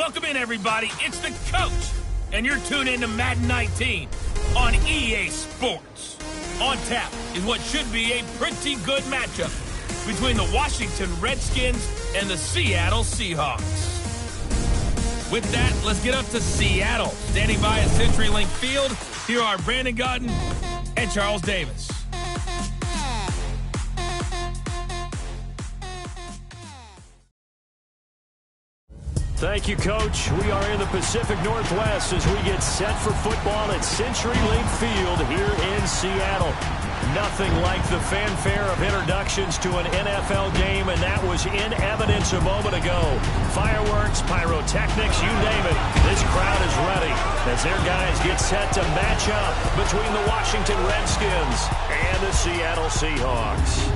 Welcome in, everybody. It's the coach, and you're tuned in to Madden 19 on EA Sports. On tap is what should be a pretty good matchup between the Washington Redskins and the Seattle Seahawks. With that, let's get up to Seattle. Standing by at CenturyLink Field, here are Brandon Gaudin and Charles Davis. Thank you, Coach. We are in the Pacific Northwest as we get set for football at CenturyLink Field here in Seattle. Nothing like the fanfare of introductions to an NFL game, and that was in evidence a moment ago. Fireworks, pyrotechnics, you name it. This crowd is ready as their guys get set to match up between the Washington Redskins and the Seattle Seahawks.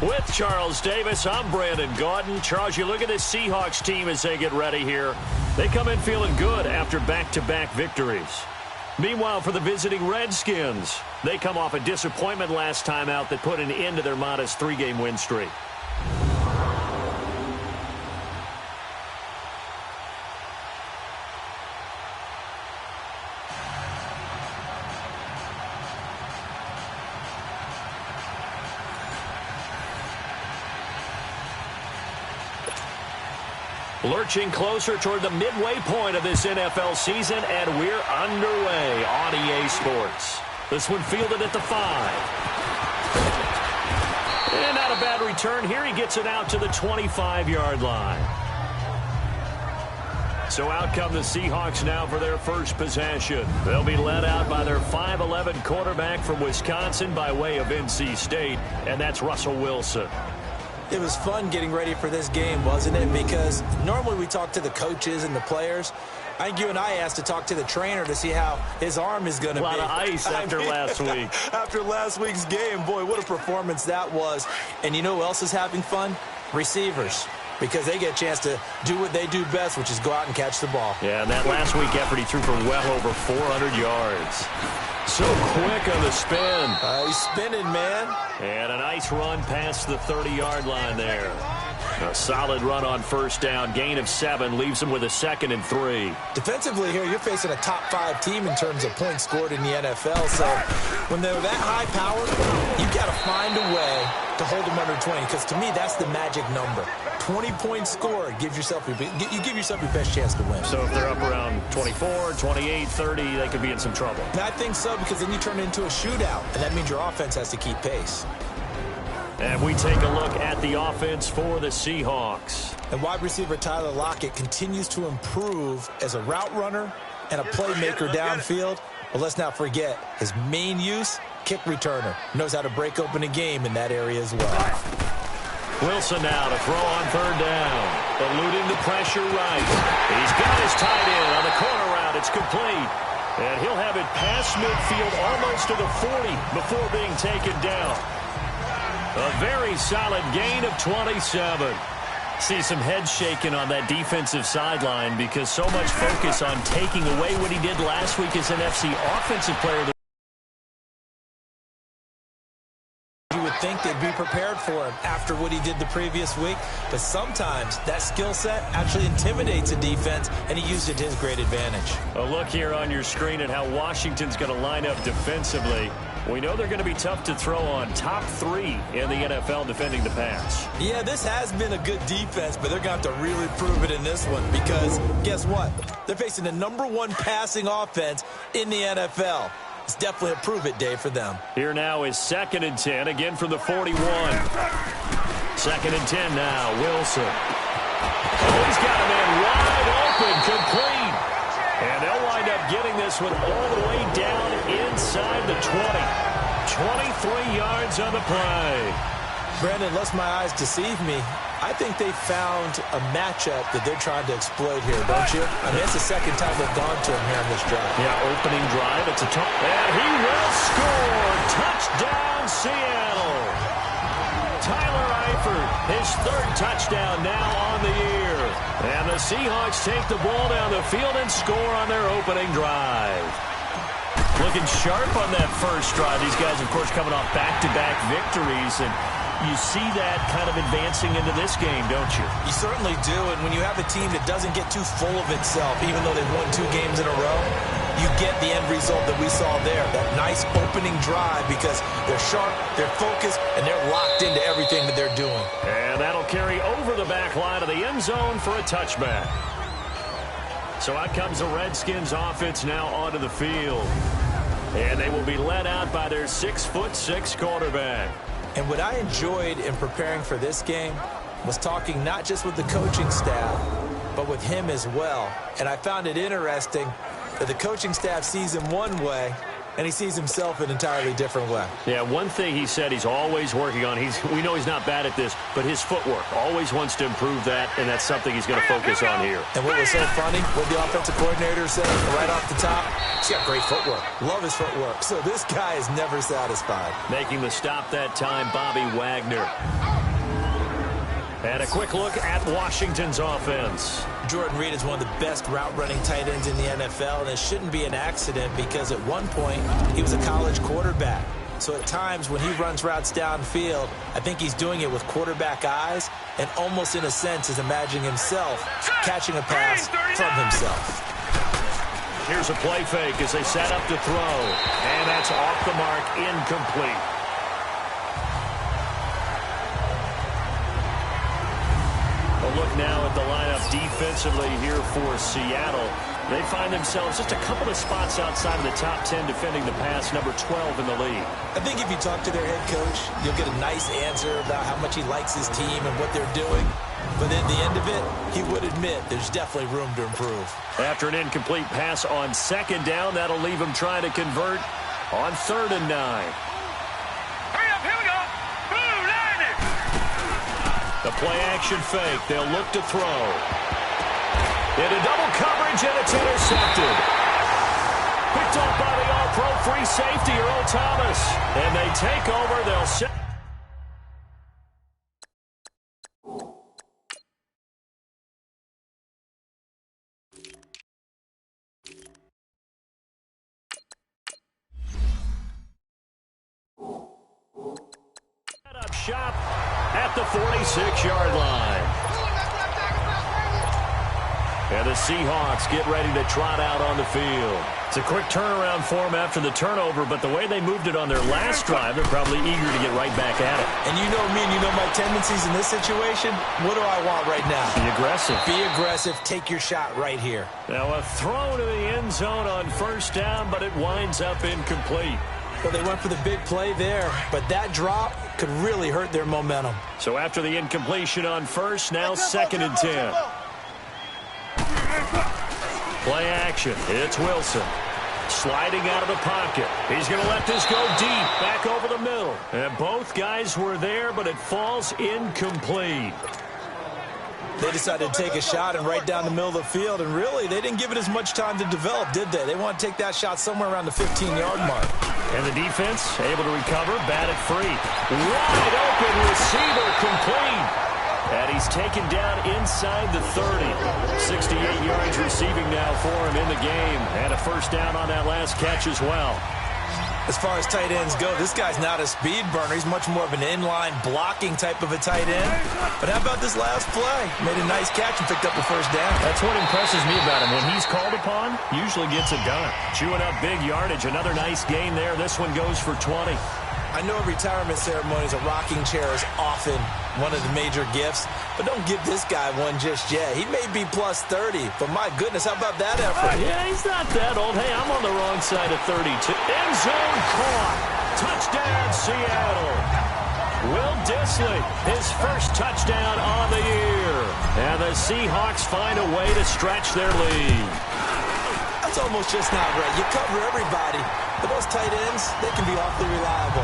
With Charles Davis, I'm Brandon Gaudin. Charles, you look at this Seahawks team as they get ready here. They come in feeling good after back-to-back victories. Meanwhile, for the visiting Redskins, they come off a disappointment last time out that put an end to their modest 3-game win streak. Lurching closer toward the midway point of this NFL season, and we're underway on EA Sports. This one fielded at the 5. And not a bad return here. He gets it out to the 25-yard line. So out come the Seahawks now for their first possession. They'll be led out by their 5'11 quarterback from Wisconsin by way of NC State, and that's Russell Wilson. It was fun getting ready for this game, wasn't it? Because normally we talk to the coaches and the players. I think you and I asked to talk to the trainer to see how his arm is going to be. A lot of ice after last week. After last week's game, boy, what a performance that was. And you know who else is having fun? Receivers. Because they get a chance to do what they do best, which is go out and catch the ball. Yeah, and that last week effort, he threw for well over 400 yards. So quick on the spin. He's spinning, man. And a nice run past the 30-yard line there. A solid run on first down. Gain of 7 leaves him with a 2nd and 3. Defensively here, you're facing a top 5 team in terms of points scored in the NFL. So when they're that high powered, you've got to find a way to hold them under 20. Because to me, that's the magic number. 20 points scored, you give yourself your best chance to win. So if they're up around 24, 28, 30, they could be in some trouble. And I think so, because then you turn it into a shootout, and that means your offense has to keep pace. And we take a look at the offense for the Seahawks. And wide receiver Tyler Lockett continues to improve as a route runner and a playmaker downfield. But let's not forget his main use, kick returner. Knows how to break open a game in that area as well. Wilson now to throw on third down. Eluding the pressure right. He's got his tight end on the corner route. It's complete. And he'll have it past midfield almost to the 40 before being taken down. A very solid gain of 27. See some heads shaking on that defensive sideline because so much focus on taking away what he did last week as an FC Offensive Player of the think they'd be prepared for him after what he did the previous week, but sometimes that skill set actually intimidates a defense, and he used it to his great advantage. A look here on your screen at how Washington's going to line up defensively. We know they're going to be tough to throw on. Top 3 in the NFL defending the pass. Yeah, this has been a good defense, but they're going to have to really prove it in this one because guess what? They're facing the #1 passing offense in the NFL. It's definitely a prove-it day for them. Here now is 2nd and 10, again from the 41. 2nd and 10 now, Wilson. Oh, he's got a man wide open, complete. And they'll wind up getting this one all the way down inside the 20. 23 yards on the play. Brandon, lest my eyes deceive me, I think they found a matchup that they're trying to exploit here, don't you? I mean, it's the second time they've gone to him here on this drive. Yeah, opening drive. It's a top. And he will score. Touchdown, Seattle. Tyler Eifert, his 3rd touchdown now on the year. And the Seahawks take the ball down the field and score on their opening drive. Looking sharp on that first drive. These guys, of course, coming off back-to-back victories. And You see that kind of advancing into this game, don't you? You certainly do, and when you have a team that doesn't get too full of itself, even though they've won 2 games in a row, you get the end result that we saw there, that nice opening drive because they're sharp, they're focused, and they're locked into everything that they're doing. And that'll carry over the back line of the end zone for a touchback. So out comes the Redskins offense now onto the field. And they will be led out by their 6'6" quarterback. And what I enjoyed in preparing for this game was talking not just with the coaching staff, but with him as well. And I found it interesting that the coaching staff sees him one way, and he sees himself an entirely different way. Yeah, one thing he said he's always working on, we know he's not bad at this, but his footwork, always wants to improve that, and that's something he's going to focus on here. And what was so funny, what the offensive coordinator said right off the top, he's got great footwork. Love his footwork. So this guy is never satisfied. Making the stop that time, Bobby Wagner. And a quick look at Washington's offense. Jordan Reed is one of the best route-running tight ends in the NFL, and it shouldn't be an accident because at one point he was a college quarterback. So at times when he runs routes downfield, I think he's doing it with quarterback eyes and almost in a sense is imagining himself catching a pass from himself. Here's a play fake as they set up to throw, and that's off the mark, incomplete. Look now at the lineup defensively here for Seattle. They find themselves just a couple of spots outside of the top 10 defending the pass, number 12 in the league. I think if you talk to their head coach, you'll get a nice answer about how much he likes his team and what they're doing. But at the end of it, he would admit there's definitely room to improve. After an incomplete pass on 2nd down, that'll leave him trying to convert on 3rd and 9. Hurry up, here we go. Blue line it. The play-action fake. They'll look to throw. Into double coverage, and it's intercepted. Picked up by the all-pro free safety, Earl Thomas. And they take over. They'll set. Up shop at the 46-yard line. And the Seahawks get ready to trot out on the field. It's a quick turnaround for them after the turnover, but the way they moved it on their last drive, they're probably eager to get right back at it. And you know me and you know my tendencies in this situation. What do I want right now? Be aggressive. Be aggressive. Take your shot right here. Now a throw to the end zone on 1st down, but it winds up incomplete. Well, they went for the big play there, but that drop could really hurt their momentum. So after the incompletion on 1st, now 2nd and 10. Play action. It's Wilson. Sliding out of the pocket. He's going to let this go deep, back over the middle. And both guys were there, but it falls incomplete. They decided to take a shot and right down the middle of the field, and really, they didn't give it as much time to develop, did they? They want to take that shot somewhere around the 15-yard mark. And the defense able to recover, bat it free. Wide open receiver, complete. And he's taken down inside the 30. 68 yards receiving now for him in the game. And a 1st down on that last catch as well. As far as tight ends go, this guy's not a speed burner. He's much more of an inline blocking type of a tight end. But how about this last play? Made a nice catch and picked up the 1st down. That's what impresses me about him. When he's called upon, usually gets it done. Chewing up big yardage. Another nice gain there. This one goes for 20. I know at retirement ceremonies, a rocking chair is often one of the major gifts, but don't give this guy one just yet. He may be plus 30, but my goodness, how about that effort? Yeah, he's not that old. Hey, I'm on the wrong side of 32. End zone caught. Touchdown, Seattle. Will Dissly, his 1st touchdown on the year. And the Seahawks find a way to stretch their lead. That's almost just not right. You cover everybody, but those tight ends, they can be awfully reliable.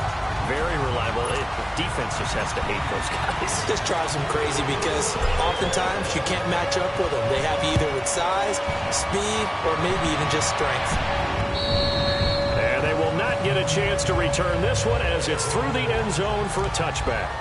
Very reliable. The defense just has to hate those guys. This drives them crazy because oftentimes you can't match up with them. They have you either with size, speed, or maybe even just strength. And they will not get a chance to return this one as it's through the end zone for a touchback.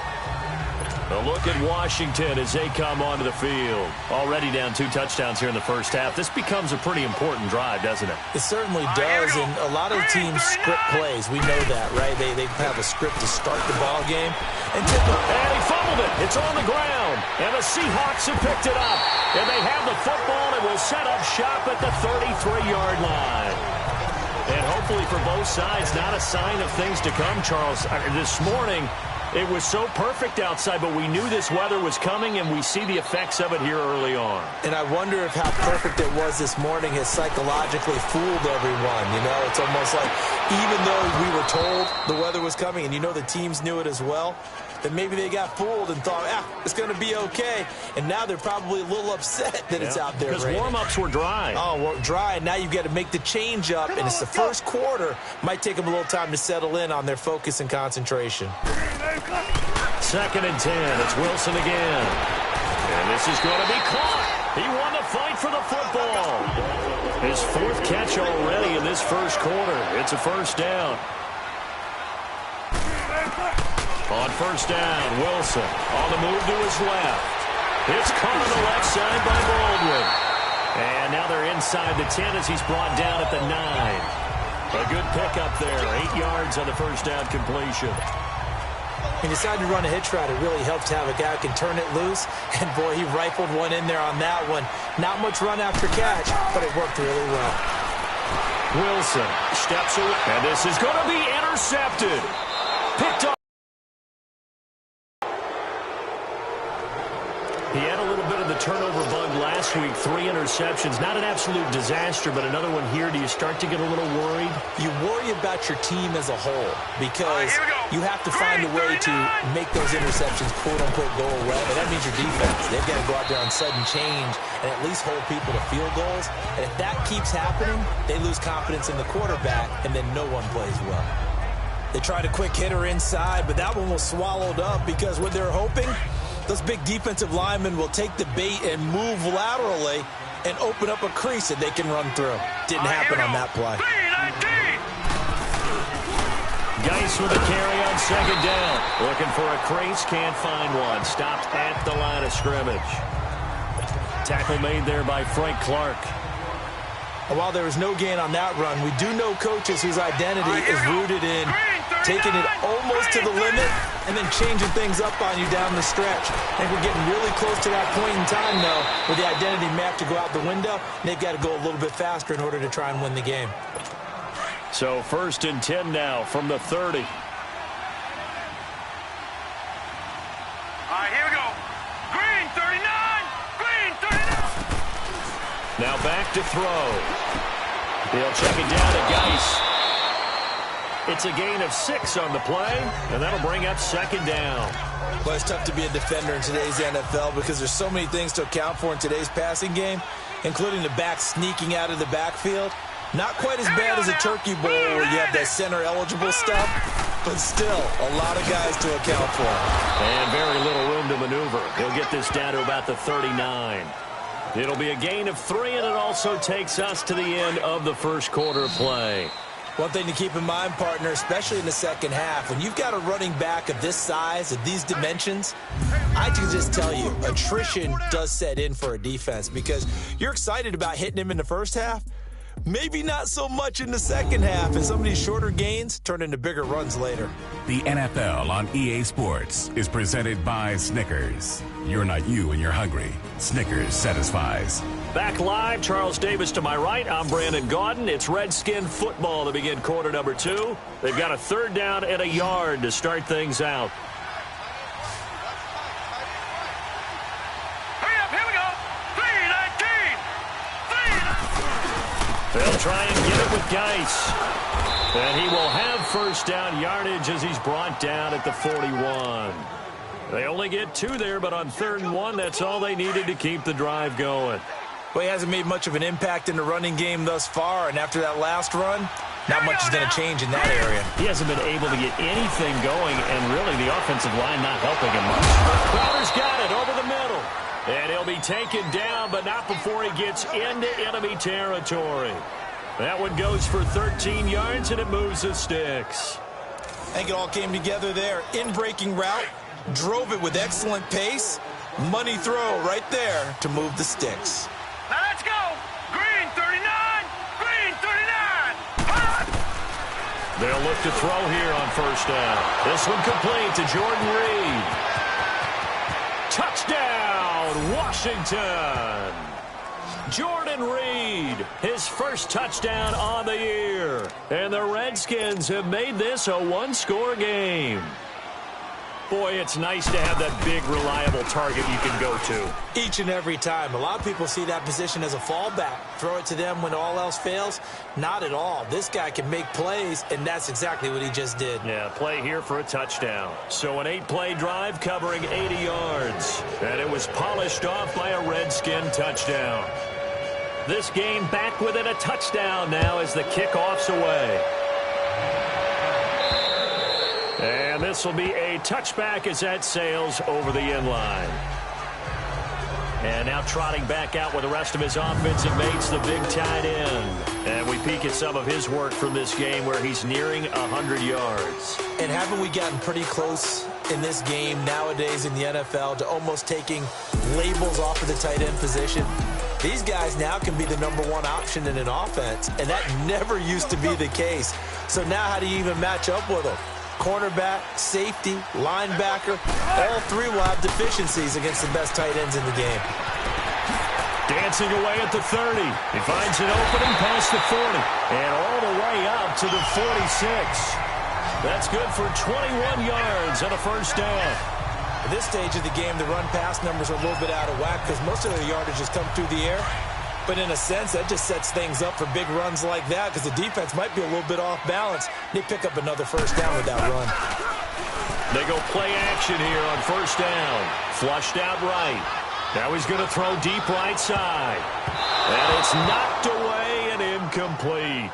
A look at Washington as they come onto the field. Already down 2 touchdowns here in the first half. This becomes a pretty important drive, doesn't it? It certainly does, and a lot of the teams script plays. We know that, right? They have a script to start the ball game. And he fumbled it. It's on the ground. And the Seahawks have picked it up. And they have the football and will set up shop at the 33-yard line. And hopefully for both sides, not a sign of things to come, Charles. This morning, it was so perfect outside, but we knew this weather was coming, and we see the effects of it here early on. And I wonder if how perfect it was this morning has psychologically fooled everyone. You know, it's almost like even though we were told the weather was coming, and you know the teams knew it as well, that maybe they got fooled and thought, it's going to be okay. And now they're probably a little upset that it's out there. Because warm-ups were dry. Oh, well, dry. And now you've got to make the change up, and it's the first quarter. Might take them a little time to settle in on their focus and concentration. 2nd and 10. It's Wilson again. And this is going to be caught. He won the fight for the football. His 4th catch already in this first quarter. It's a first down. On first down, Wilson on the move to his left. It's caught on the left side by Baldwin. And now they're inside the 10 as he's brought down at the 9. A good pickup there. 8 yards on the first down completion. He decided to run a hitch route. It really helps to have a guy who can turn it loose. And, boy, he rifled one in there on that one. Not much run after catch, but it worked really well. Wilson steps away. And this is going to be intercepted. Picked up. He had a little bit of the turnover bug last week, 3 interceptions. Not an absolute disaster, but another one here. Do you start to get a little worried? You worry about your team as a whole because you have to find a way to make those interceptions, quote-unquote, go away. And that means your defense. They've got to go out there on sudden change and at least hold people to field goals. And if that keeps happening, they lose confidence in the quarterback, and then no one plays well. They tried a quick hitter inside, but that one was swallowed up because what they're hoping, those big defensive linemen will take the bait and move laterally and open up a crease that they can run through. Didn't happen on that play. Geis with a carry on 2nd down. Looking for a crease, can't find one. Stopped at the line of scrimmage. Tackle made there by Frank Clark. And while there was no gain on that run, we do know coaches whose identity is rooted in taking it almost to the limit and then changing things up on you down the stretch. I think we're getting really close to that point in time, though, where the identity may have to go out the window, and they've got to go a little bit faster in order to try and win the game. So 1st and 10 now from the 30. All right, here we go. Green, 39. Green, 39. Now back to throw. He'll check it down to Geis. It's a gain of 6 on the play, and that'll bring up 2nd down. Well, it's tough to be a defender in today's NFL because there's so many things to account for in today's passing game, including the back sneaking out of the backfield. Not quite as bad as a turkey bowl where you have that center-eligible stuff, but still a lot of guys to account for. And very little room to maneuver. He'll get this down to about the 39. It'll be a gain of 3, and it also takes us to the end of the first quarter of play. One thing to keep in mind, partner, especially in the second half, when you've got a running back of this size, of these dimensions, I can just tell you, attrition does set in for a defense because you're excited about hitting him in the first half, maybe not so much in the second half, and some of these shorter gains turn into bigger runs later. The NFL on EA Sports is presented by Snickers. You're not you when you're hungry. Snickers satisfies. Back live, Charles Davis to my right. I'm Brandon Gaudin. It's Redskin football to begin quarter number 2. They've got a 3rd down and a yard to start things out. Hurry up, here we go. 3-19. They'll try and get it with Geis. And he will have first down yardage as he's brought down at the 41. They only get 2 there, but on 3rd and 1, that's all they needed to keep the drive going. Well, he hasn't made much of an impact in the running game thus far, and after that last run, not much is going to change in that area. He hasn't been able to get anything going, and really the offensive line not helping him much. Crowder's got it over the middle. And he'll be taken down, but not before he gets into enemy territory. That one goes for 13 yards, and it moves the sticks. I think it all came together there. In-breaking route, drove it with excellent pace. Money throw right there to move the sticks. Now let's go. Green 39. Green 39. They'll look to throw here on first down. This one complete to Jordan Reed. Touchdown, Washington. Jordan Reed, his first touchdown on the year. And the Redskins have made this a one-score game. Boy, it's nice to have that big, reliable target you can go to. Each and every time. A lot of people see that position as a fallback. Throw it to them when all else fails. Not at all. This guy can make plays, and that's exactly what he just did. Yeah, play here for a touchdown. So an 8-play drive covering 80 yards. And it was polished off by a Redskin touchdown. This game back within a touchdown now as the kickoff's away. And this will be a touchback as that sails over the end line. And now trotting back out with the rest of his offensive mates, the big tight end. And we peek at some of his work from this game where he's nearing 100 yards. And haven't we gotten pretty close in this game nowadays in the NFL to almost taking labels off of the tight end position? These guys now can be the #1 option in an offense, and that never used to be the case. So now how do you even match up with them? Cornerback, safety, linebacker, all three will have deficiencies against the best tight ends in the game. Dancing away at the 30. He finds an opening past the 40 and all the way up to the 46. That's good for 21 yards and a first down. At this stage of the game, the run-pass numbers are a little bit out of whack because most of their yardage has come through the air. But in a sense, that just sets things up for big runs like that because the defense might be a little bit off balance. They pick up another first down with that run. They go play action here on first down. Flushed out right. Now he's going to throw deep right side. And it's knocked away and incomplete.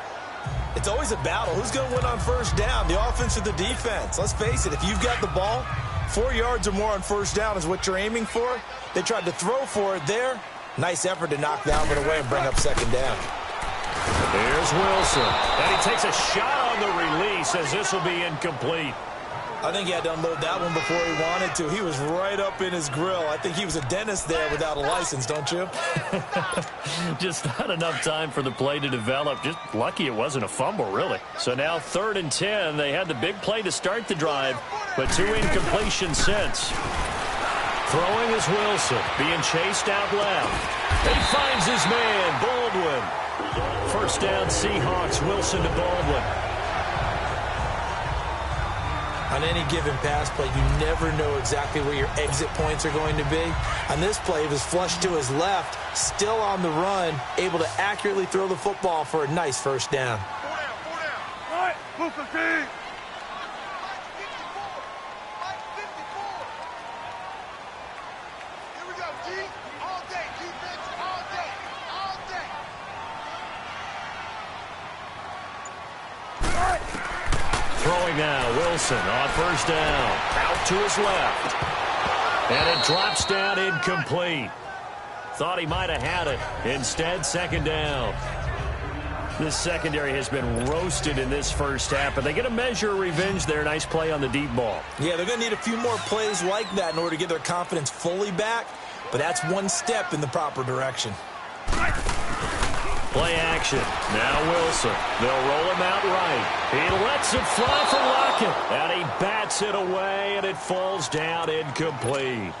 It's always a battle. Who's going to win on first down, the offense or the defense? Let's face it, if you've got the ball, 4 yards or more on first down is what you're aiming for. They tried to throw for it there. Nice effort to knock that one away and bring up second down. Here's Wilson. And he takes a shot on the release as this will be incomplete. I think he had to unload that one before he wanted to. He was right up in his grill. I think he was a dentist there without a license, don't you? Just not enough time for the play to develop. Just lucky it wasn't a fumble, really. So now 3rd and 10. They had the big play to start the drive, but 2 incompletions since. Throwing is Wilson, being chased out left. He finds his man, Baldwin. First down, Seahawks, Wilson to Baldwin. On any given pass play, you never know exactly where your exit points are going to be. On this play, it was flushed to his left, still on the run, able to accurately throw the football for a nice first down. 4 down, 4 down. All right, move the team. Throwing now, Wilson on first down. Out to his left. And it drops down incomplete. Thought he might have had it. Instead, second down. This secondary has been roasted in this first half, but they get a measure of revenge there. Nice play on the deep ball. Yeah, they're going to need a few more plays like that in order to get their confidence fully back, but that's one step in the proper direction. Play action. Now Wilson. They'll roll him out right. He lets it fly for Lockett. And he bats it away, and it falls down incomplete.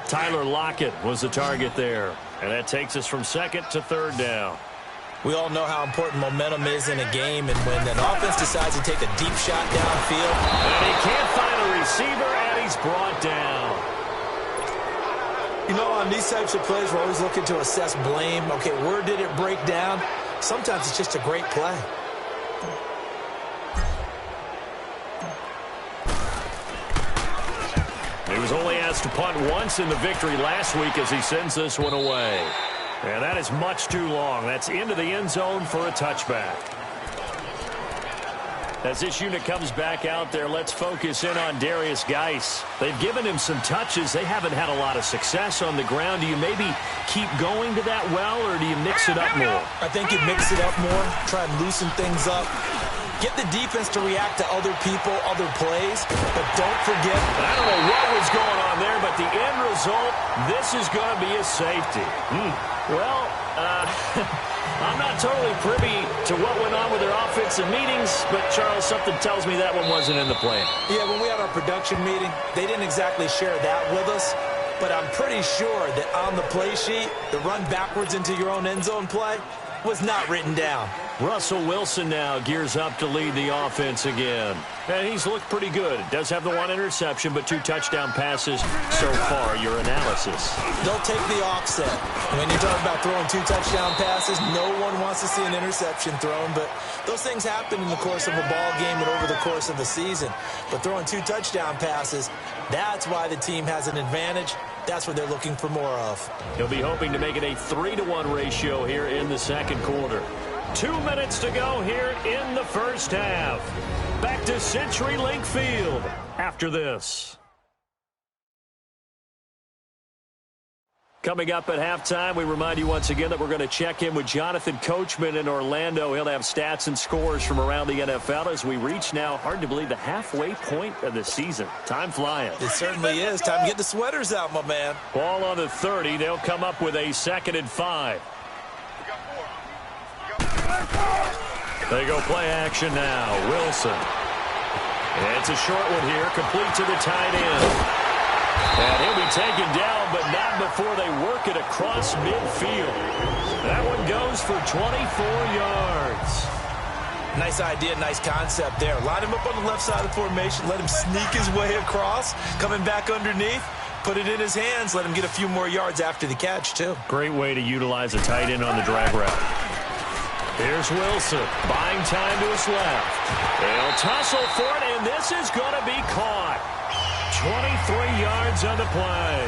Tyler Lockett was the target there. And that takes us from 2nd to 3rd down. We all know how important momentum is in a game, and when an offense decides to take a deep shot downfield. And he can't find a receiver, and he's brought down. You know, on these types of plays, we're always looking to assess blame. Okay, where did it break down? Sometimes it's just a great play. He was only asked to punt once in the victory last week as he sends this one away. And that is much too long. That's into the end zone for a touchback. As this unit comes back out there, let's focus in on Darius Geis. They've given him some touches. They haven't had a lot of success on the ground. Do you maybe keep going to that well, or do you mix it up more? I think you mix it up more, try and loosen things up. Get the defense to react to other people, other plays, but don't forget. I don't know what was going on there, but the end result, this is going to be a safety. Well, I'm not totally privy to what went on with their offensive meetings, but, Charles, something tells me that one wasn't in the plan. Yeah, when we had our production meeting, they didn't exactly share that with us, but I'm pretty sure that on the play sheet, the run backwards into your own end zone play was not written down. Russell Wilson now gears up to lead the offense again. And he's looked pretty good. Does have the one interception, but 2 touchdown passes so far. Your analysis. They'll take the offset. When you're talking about throwing 2 touchdown passes, no one wants to see an interception thrown, but those things happen in the course of a ball game and over the course of a season. But throwing 2 touchdown passes, that's why the team has an advantage. That's what they're looking for more of. He'll be hoping to make it a 3-to-1 ratio here in the second quarter. 2 minutes to go here in the first half. Back to CenturyLink Field after this. Coming up at halftime, we remind you once again that we're going to check in with Jonathan Coachman in Orlando. He'll have stats and scores from around the NFL as we reach now, hard to believe, the halfway point of the season. Time flying. It certainly is. Time to get the sweaters out, my man. Ball on the 30. They'll come up with a 2nd and 5. They go play action now. Wilson. It's a short one here, complete to the tight end. And he'll be taken down, but not before they work it across midfield. That one goes for 24 yards. Nice idea, nice concept there. Line him up on the left side of the formation, let him sneak his way across, coming back underneath, put it in his hands, let him get a few more yards after the catch, too. Great way to utilize a tight end on the drag route. Here's Wilson, buying time to his left. They'll tussle for it, and this is going to be caught. 23 yards on the play.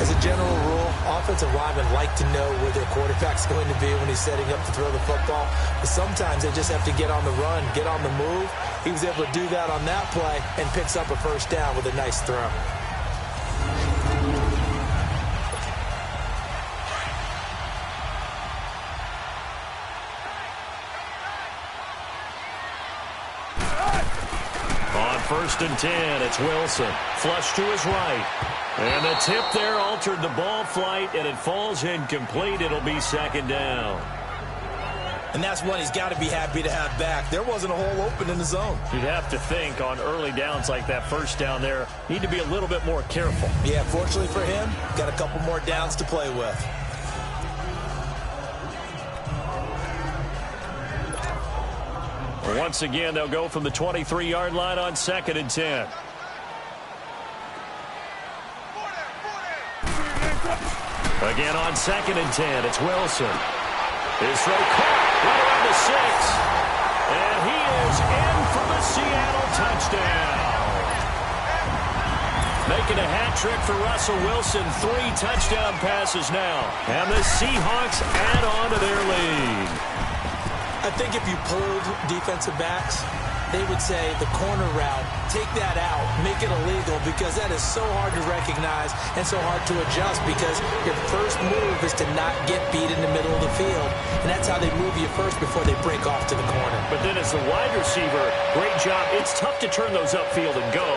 As a general rule, offensive linemen like to know where their quarterback's going to be when he's setting up to throw the football. But sometimes they just have to get on the run, get on the move. He was able to do that on that play and picks up a first down with a nice throw. First and 10, it's Wilson. Flush to his right. And the tip there altered the ball flight, and it falls incomplete. It'll be 2nd down. And that's one he's got to be happy to have back. There wasn't a hole open in the zone. You'd have to think on early downs like that first down there, need to be a little bit more careful. Yeah, fortunately for him, got a couple more downs to play with. Once again, they'll go from the 23-yard line on 2nd and 10. Again on 2nd and 10, it's Wilson. His throw caught right around the 6. And he is in for the Seattle touchdown. Making a hat trick for Russell Wilson. 3 touchdown passes now. And the Seahawks add on to their lead. I think if you pulled defensive backs, they would say the corner route, take that out, make it illegal, because that is so hard to recognize and so hard to adjust, because your first move is to not get beat in the middle of the field, and that's how they move you first before they break off to the corner. But then as the wide receiver, great job. It's tough to turn those upfield and go,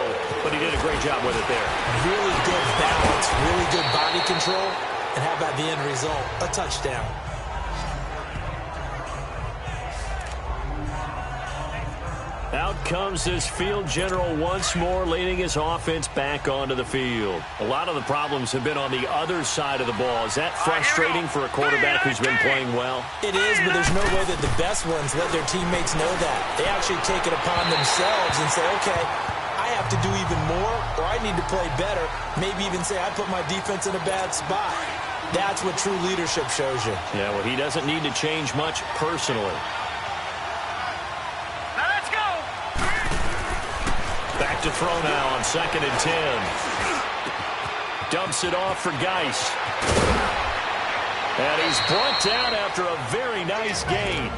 but he did a great job with it there. Really good balance, really good body control, and how about the end result? A touchdown. Out comes this field general once more, leading his offense back onto the field. A lot of the problems have been on the other side of the ball. Is that frustrating for a quarterback who's been playing well? It is, but there's no way that the best ones let their teammates know that. They actually take it upon themselves and say, okay, I have to do even more, or I need to play better. Maybe even say, I put my defense in a bad spot. That's what true leadership shows you. Yeah, well, he doesn't need to change much personally. Back to throw now on 2nd and 10. Dumps it off for Geis. And he's brought down after a very nice gain.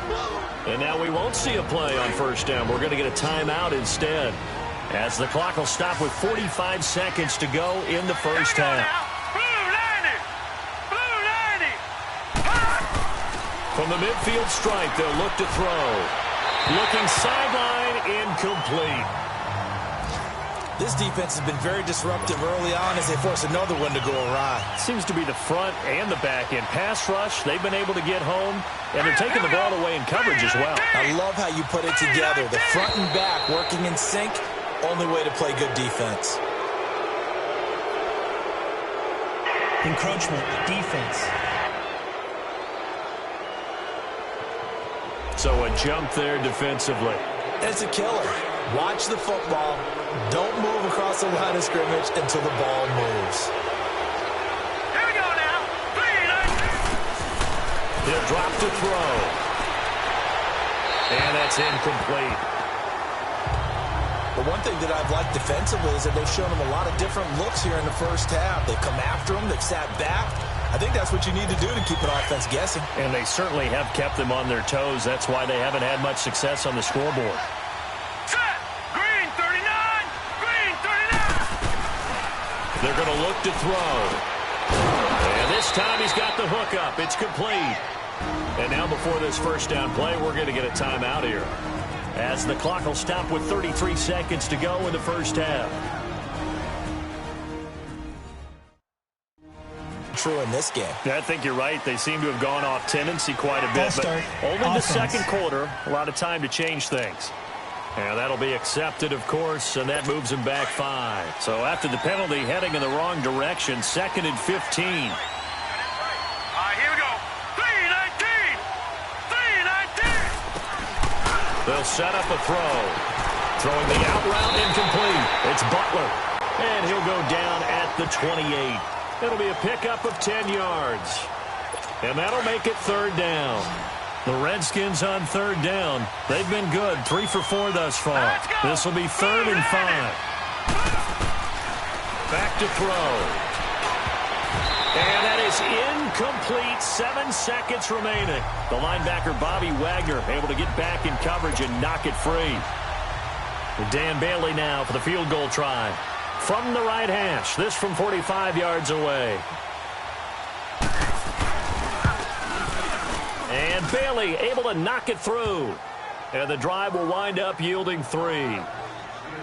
And now we won't see a play on first down. We're going to get a timeout instead, as the clock will stop with 45 seconds to go in the first half. From the midfield stripe, they'll look to throw. Looking sideline, incomplete. This defense has been very disruptive early on as they force another one to go awry. Seems to be the front and the back end. Pass rush, they've been able to get home, and they're taking the ball away in coverage as well. I love how you put it together. The front and back working in sync, only way to play good defense. Encroachment, defense. So a jump there defensively. It's a killer. Watch the football. Don't move across the line of scrimmage until the ball moves. Here we go now. 3-9. He'll drop to throw. And that's incomplete. The one thing that I've liked defensively is that they've shown them a lot of different looks here in the first half. They've come after them. They've sat back. I think that's what you need to do to keep an offense guessing. And they certainly have kept them on their toes. That's why they haven't had much success on the scoreboard. Set. Green 39. Green 39. They're going to look to throw. And this time he's got the hook up. It's complete. And now before this first down play, we're going to get a timeout here, as the clock will stop with 33 seconds to go in the first half. True in this game. I think you're right. They seem to have gone off tendency quite a bit, but only the second quarter. A lot of time to change things. And that'll be accepted, of course, and that moves them back 5. So after the penalty, heading in the wrong direction, 2nd and 15. All right, here we go. 3-19. 3-19. They'll set up a throw. Throwing the out route, incomplete. It's Butler. And he'll go down at the 28. It'll be a pickup of 10 yards. And that'll make it 3rd down. The Redskins on 3rd down. They've been good, 3 for 4 thus far. This will be 3rd and 5. Back to throw. And that is incomplete. 7 seconds remaining. The linebacker, Bobby Wagner, able to get back in coverage and knock it free. Dan Bailey now for the field goal try. From the right hash, this from 45 yards away. And Bailey able to knock it through. And the drive will wind up yielding 3.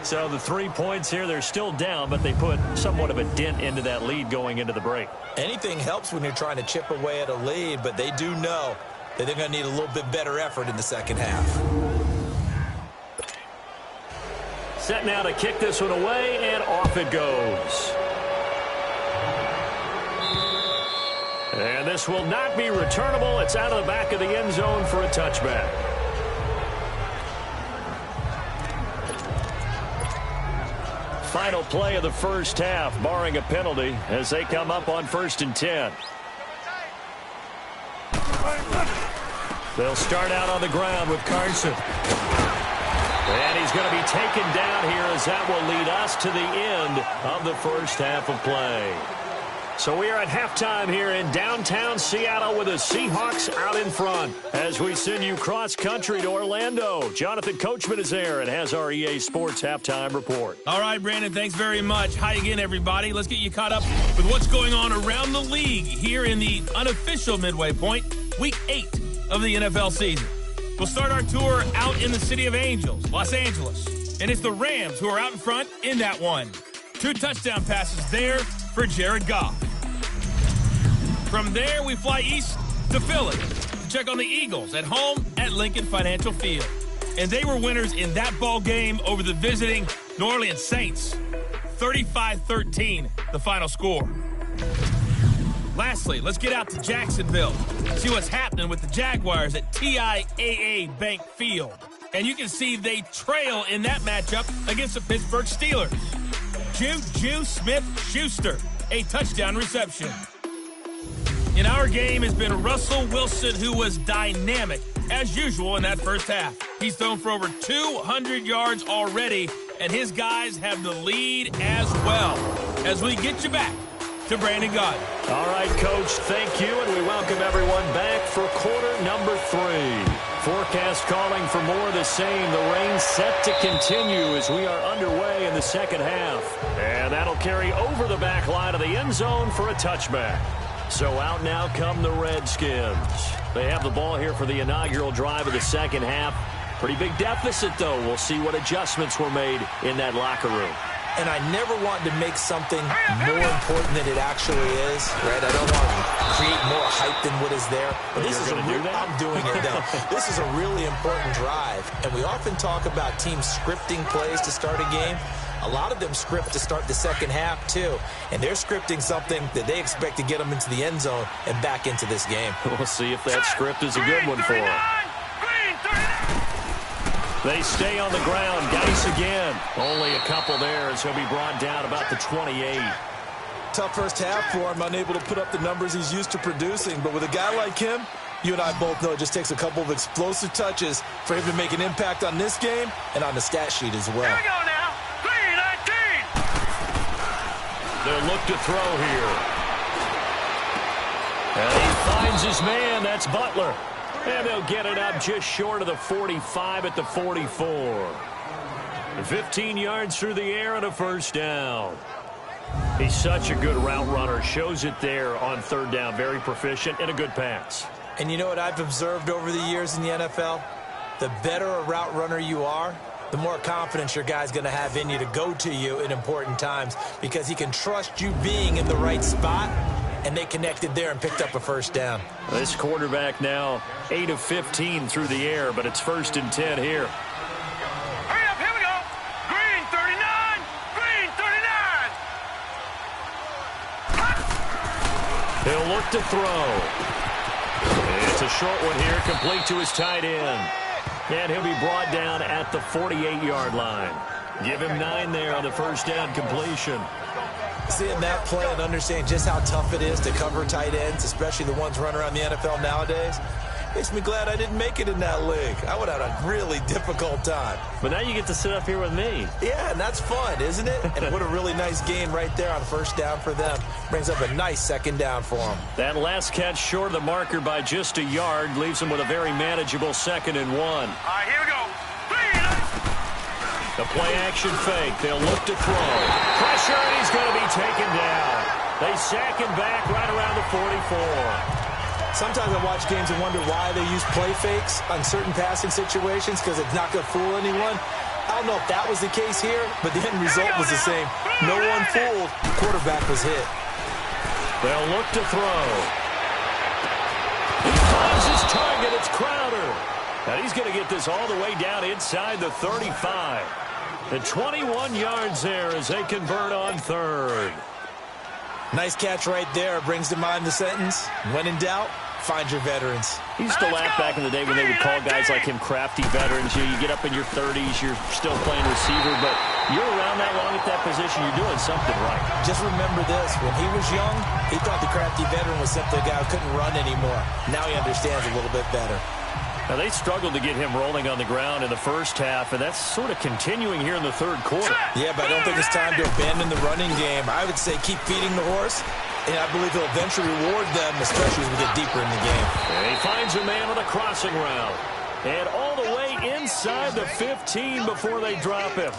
So the 3 points here, they're still down, but they put somewhat of a dent into that lead going into the break. Anything helps when you're trying to chip away at a lead, but they do know that they're going to need a little bit better effort in the second half. Set now to kick this one away, and off it goes. And this will not be returnable. It's out of the back of the end zone for a touchback. Final play of the first half, barring a penalty, as they come up on 1st and 10. They'll start out on the ground with Carson. And he's going to be taken down here, as that will lead us to the end of the first half of play. So we are at halftime here in downtown Seattle with the Seahawks out in front as we send you cross-country to Orlando. Jonathan Coachman is there and has our EA Sports halftime report. All right, Brandon, thanks very much. Hi again, everybody. Let's get you caught up with what's going on around the league here in the unofficial midway point, Week 8 of the NFL season. We'll start our tour out in the city of Angels, Los Angeles. And it's the Rams who are out in front in that one. 2 touchdown passes there for Jared Goff. From there, we fly east to Philly to check on the Eagles at home at Lincoln Financial Field. And they were winners in that ball game over the visiting New Orleans Saints. 35-13, the final score. Lastly, let's get out to Jacksonville, see what's happening with the Jaguars at TIAA Bank Field. And you can see they trail in that matchup against the Pittsburgh Steelers. Juju Smith-Schuster, a touchdown reception. In our game has been Russell Wilson, who was dynamic, as usual, in that first half. He's thrown for over 200 yards already, and his guys have the lead as well. As we get you back to Brandon Gaudin. All right, Coach, thank you, and we welcome everyone back for quarter number 3. Forecast calling for more of the same. The rain set to continue as we are underway in the second half. And that'll carry over the back line of the end zone for a touchback. So out now come the Redskins. They have the ball here for the inaugural drive of the second half. Pretty big deficit, though. We'll see what adjustments were made in that locker room. And I never want to make something more important than it actually is, right? I don't want to create more hype than what is there. But this is I'm doing it now. This is a really important drive. And we often talk about teams scripting plays to start a game. A lot of them script to start the second half, too. And they're scripting something that they expect to get them into the end zone and back into this game. We'll see if that script is a good one for them. They stay on the ground. Geis again. Only a couple there as he'll be brought down about the 28. Tough first half for him, unable to put up the numbers he's used to producing. But with a guy like him, you and I both know it just takes a couple of explosive touches for him to make an impact on this game and on the stat sheet as well. Here we go now. 3-19. They'll look to throw here. And he finds his man. That's Butler. And they'll get it up just short of the 45 at the 44. 15 yards through the air and a first down. He's such a good route runner. Shows it there on third down. Very proficient and a good pass. And you know what I've observed over the years in the NFL? The better a route runner you are, the more confidence your guy's going to have in you to go to you in important times because he can trust you being in the right spot. And they connected there and picked up a first down. This quarterback now 8 of 15 through the air, but it's 1st and 10 here. Hurry up, here we go. Green 39. Green 39. He'll look to throw. It's a short one here, complete to his tight end. And he'll be brought down at the 48-yard line. Give him 9 there on the first down completion. Seeing that play and understanding just how tough it is to cover tight ends, especially the ones running around the NFL nowadays, makes me glad I didn't make it in that league. I would have had a really difficult time. But now you get to sit up here with me. Yeah, and that's fun, isn't it? And what a really nice gain right there on first down for them. Brings up a nice second down for them. That last catch short of the marker by just a yard leaves them with a very manageable 2nd and 1. All right, here we go. The play-action fake. They'll look to throw. Pressure, and he's going to be taken down. They sack him back right around the 44. Sometimes I watch games and wonder why they use play fakes on certain passing situations because it's not going to fool anyone. I don't know if that was the case here, but the end result was the same. No one fooled. The quarterback was hit. They'll look to throw. He finds his target. It's Crowder. And he's going to get this all the way down inside the 35. The 21 yards there as they convert on third. Nice catch right there. Brings to mind the sentence, when in doubt, find your veterans. He used to laugh back in the day when they would call guys like him crafty veterans. You get up in your 30s, you're still playing receiver, but you're around that long at that position, you're doing something right. Just remember this. When he was young, he thought the crafty veteran was simply a guy who couldn't run anymore. Now he understands a little bit better. Now, they struggled to get him rolling on the ground in the first half, and that's sort of continuing here in the third quarter. Yeah, but I don't think it's time to abandon the running game. I would say keep feeding the horse, and I believe he'll eventually reward them, especially as we get deeper in the game. And he finds a man on a crossing route. And all the way inside the 15 before they drop him.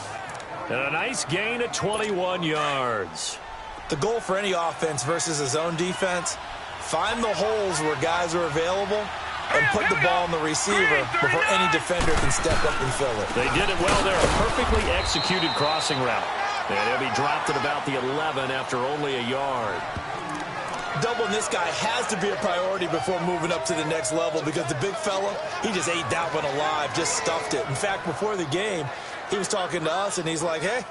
And a nice gain of 21 yards. The goal for any offense versus a zone defense, find the holes where guys are available and put the ball on the receiver before any defender can step up and fill it. They did it well there. A perfectly executed crossing route. And he'll be dropped at about the 11 after only a yard. Doubling this guy has to be a priority before moving up to the next level because the big fella, he just ate that one alive, just stuffed it. In fact, before the game, he was talking to us, and he's like, hey,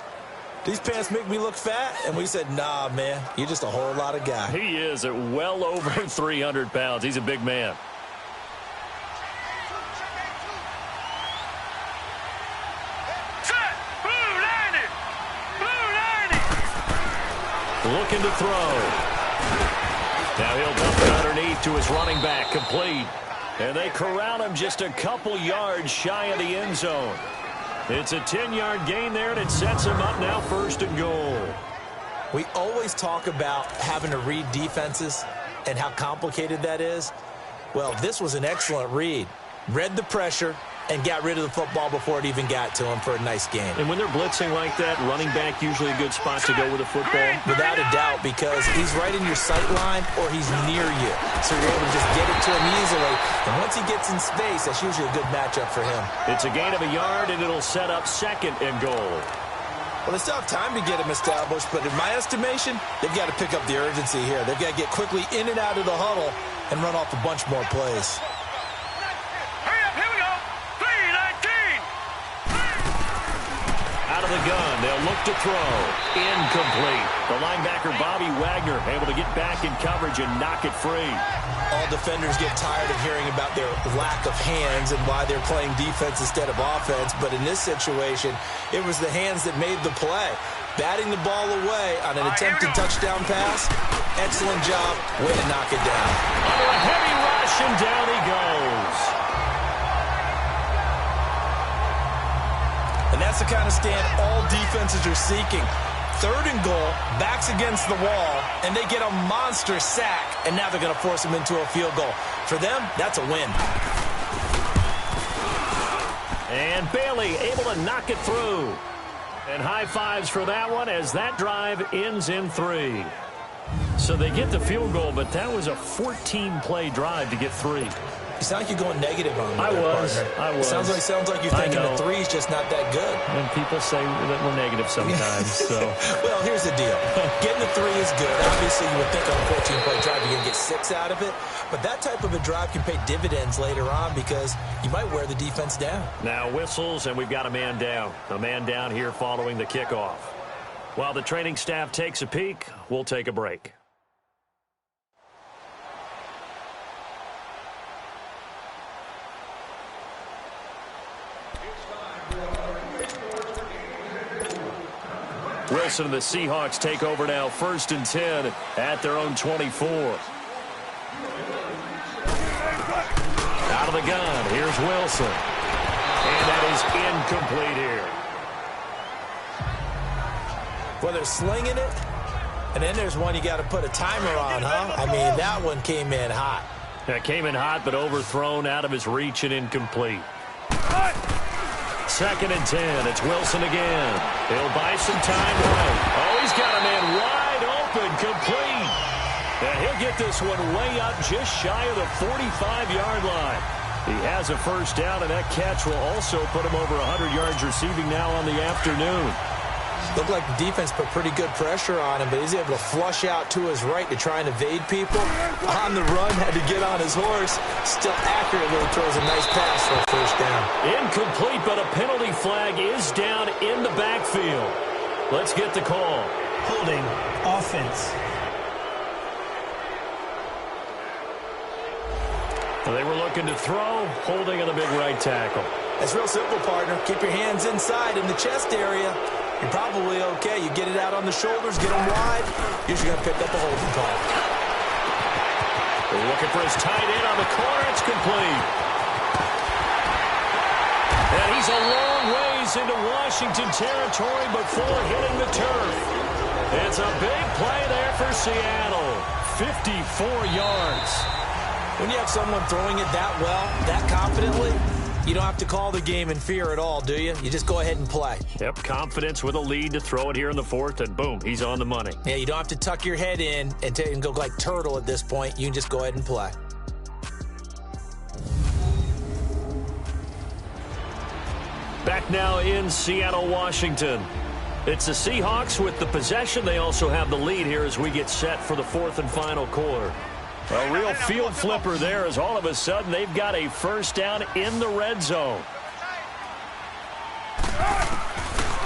these pants make me look fat? And we said, nah, man, you're just a whole lot of guy. He is at well over 300 pounds. He's a big man. Looking to throw. Now he'll dump it underneath to his running back, complete. And they corral him just a couple yards shy of the end zone. It's a 10-yard gain there, and it sets him up now 1st and goal. We always talk about having to read defenses and how complicated that is. Well, this was an excellent read. Read the pressure, and got rid of the football before it even got to him for a nice game. And when they're blitzing like that, running back usually a good spot to go with the football? Without a doubt, because he's right in your sight line or he's near you. So you're able to just get it to him easily. And once he gets in space, that's usually a good matchup for him. It's a gain of a yard, and it'll set up 2nd and goal. Well, they still have time to get him established, but in my estimation, they've got to pick up the urgency here. They've got to get quickly in and out of the huddle and run off a bunch more plays. Hurry up, here we go. 3-19. Out of the gun, they'll look to throw. Incomplete. The linebacker, Bobby Wagner, able to get back in coverage and knock it free. All defenders get tired of hearing about their lack of hands and why they're playing defense instead of offense. But in this situation, it was the hands that made the play. Batting the ball away on an attempted touchdown pass. Excellent job. Way to knock it down. Under a heavy rush, and down he goes. And that's the kind of stand all defenses are seeking. 3rd and goal, backs against the wall, and they get a monster sack, and now they're going to force him into a field goal. For them, that's a win. And Bailey able to knock it through. And high fives for that one as that drive ends in 3. So they get the field goal, but that was a 14-play drive to get 3. You sound like you're going negative on me. I was. Sounds like you're thinking the 3 is just not that good. And people say that we're negative sometimes. So, well, here's the deal. Getting the 3 is good. Obviously, you would think on a 14-play drive you're going to get 6 out of it. But that type of a drive can pay dividends later on because you might wear the defense down. Now whistles, and we've got a man down. A man down here following the kickoff. While the training staff takes a peek, we'll take a break. Wilson and the Seahawks take over now, 1st and 10 at their own 24. Out of the gun, here's Wilson. And that is incomplete here. Well, they're slinging it, and then there's one you got to put a timer on, huh? I mean, that one came in hot. That came in hot, but overthrown out of his reach and incomplete. 2nd and 10. It's Wilson again. He'll buy some time right. Oh, he's got a man wide open, complete. And he'll get this one way up just shy of the 45-yard line. He has a first down, and that catch will also put him over 100 yards receiving now on the afternoon. Looked like the defense put pretty good pressure on him, but he's able to flush out to his right to try and evade people. On the run, had to get on his horse. Still accurately throws a nice pass for a first down. Incomplete, but a penalty flag is down in the backfield. Let's get the call. Holding offense. Well, they were looking to throw, holding on the big right tackle. It's real simple, partner. Keep your hands inside in the chest area. You're probably okay. You get it out on the shoulders, get them wide. Usually going to pick up a holding call. They're looking for his tight end on the corner. It's complete. And he's a long ways into Washington territory before hitting the turf. It's a big play there for Seattle. 54 yards. When you have someone throwing it that well, that confidently, you don't have to call the game in fear at all, do you? You just go ahead and play. Yep, confidence with a lead to throw it here in the 4th, and boom, he's on the money. Yeah, you don't have to tuck your head in and go like turtle at this point. You can just go ahead and play. Back now in Seattle, Washington. It's the Seahawks with the possession. They also have the lead here as we get set for the 4th and final quarter. A real field flipper there as all of a sudden they've got a first down in the red zone.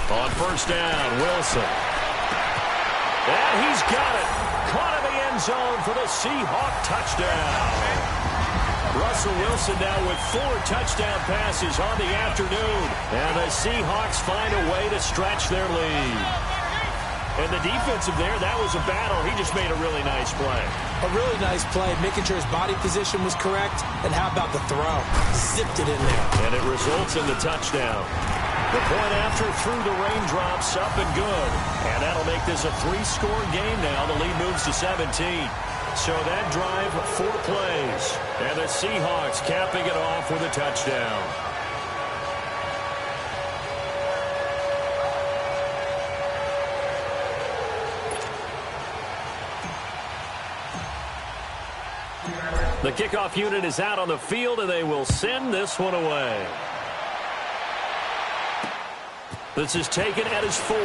On first down, Wilson. And he's got it. Caught in the end zone for the Seahawk touchdown. Russell Wilson now with 4 touchdown passes on the afternoon. And the Seahawks find a way to stretch their lead. And the defensive there, that was a battle. He just made a really nice play. A really nice play, making sure his body position was correct. And how about the throw? Zipped it in there. And it results in the touchdown. The point after through the raindrops, up and good. And that'll make this a 3-score game now. The lead moves to 17. So that drive, 4 plays. And the Seahawks capping it off with a touchdown. The kickoff unit is out on the field, and they will send this one away. This is taken at his 4.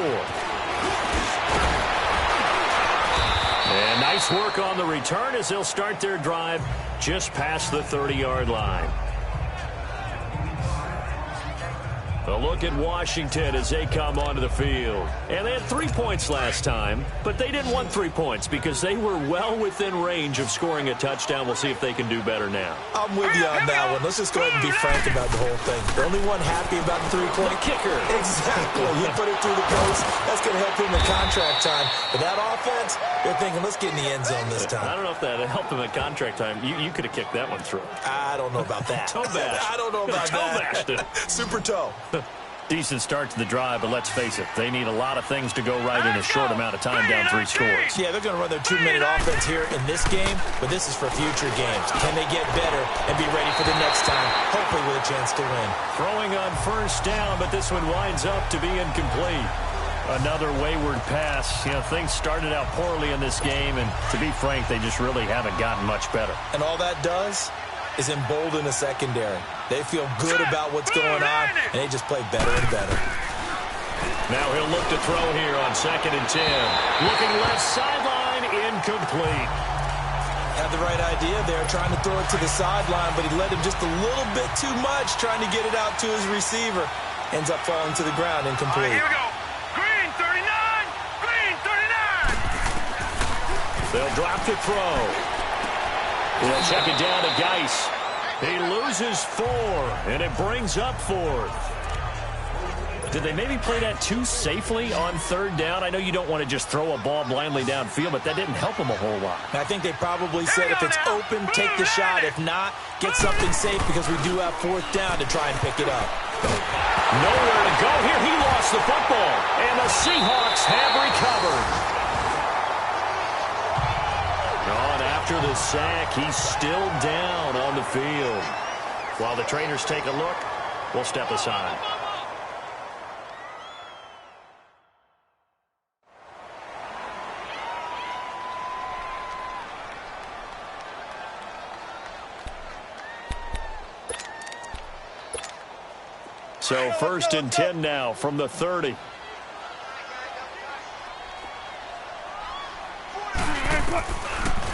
And nice work on the return as they'll start their drive just past the 30-yard line. A look at Washington as they come onto the field. And they had 3 points last time, but they didn't want 3 points because they were well within range of scoring a touchdown. We'll see if they can do better now. I'm with you on that one. Let's just go ahead and be frank about the whole thing. The only one happy about the 3-point kicker. Exactly. He put it through the post. That's going to help him in contract time. But that offense, they're thinking, let's get in the end zone this time. I don't know if that helped him at contract time. You could have kicked that one through. I don't know about that. Toe bash. I don't know about that. Toe bashed it. Super toe. Decent start to the drive, but let's face it, they need a lot of things to go right in a short amount of time down 3 scores. Yeah, they're going to run their 2-minute offense here in this game, but this is for future games. Can they get better and be ready for the next time, hopefully with a chance to win? Throwing on first down, but this one winds up to be incomplete. Another wayward pass. You know, things started out poorly in this game, and to be frank, they just really haven't gotten much better. And all that does is embolden the secondary. They feel good about what's going on, and they just play better and better. Now he'll look to throw here on 2nd and 10. Looking left sideline, incomplete. Had the right idea there, trying to throw it to the sideline, but he led him just a little bit too much, trying to get it out to his receiver. Ends up falling to the ground, incomplete. Here we go. Green 39. Green 39. They'll drop to throw. They'll check it down to Geis. He loses 4, and it brings up 4th. Did they maybe play that too safely on 3rd down? I know you don't want to just throw a ball blindly downfield, but that didn't help them a whole lot. I think they probably said if it's open, take the shot. If not, get something safe because we do have 4th down to try and pick it up. Nowhere to go here. He lost the football, and the Seahawks have recovered. After the sack, he's still down on the field. While the trainers take a look, we'll step aside. So 1st and 10 now from the 30.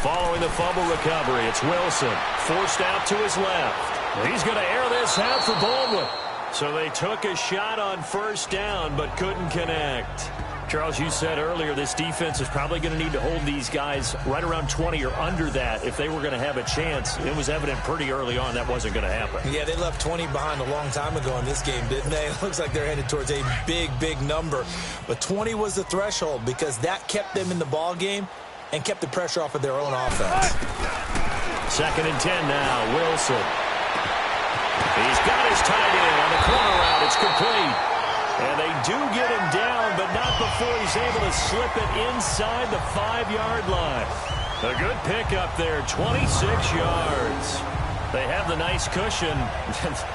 Following the fumble recovery, it's Wilson. Forced out to his left. He's going to air this out for Baldwin. So they took a shot on 1st down, but couldn't connect. Charles, you said earlier this defense is probably going to need to hold these guys right around 20 or under that if they were going to have a chance. It was evident pretty early on that wasn't going to happen. Yeah, they left 20 behind a long time ago in this game, didn't they? It looks like they're headed towards a big, big number. But 20 was the threshold because that kept them in the ball game and kept the pressure off of their own offense. 2nd and 10 now, Wilson. He's got his tight end on the corner route. It's complete. And they do get him down, but not before he's able to slip it inside the 5-yard line. A good pickup there, 26 yards. They have the nice cushion.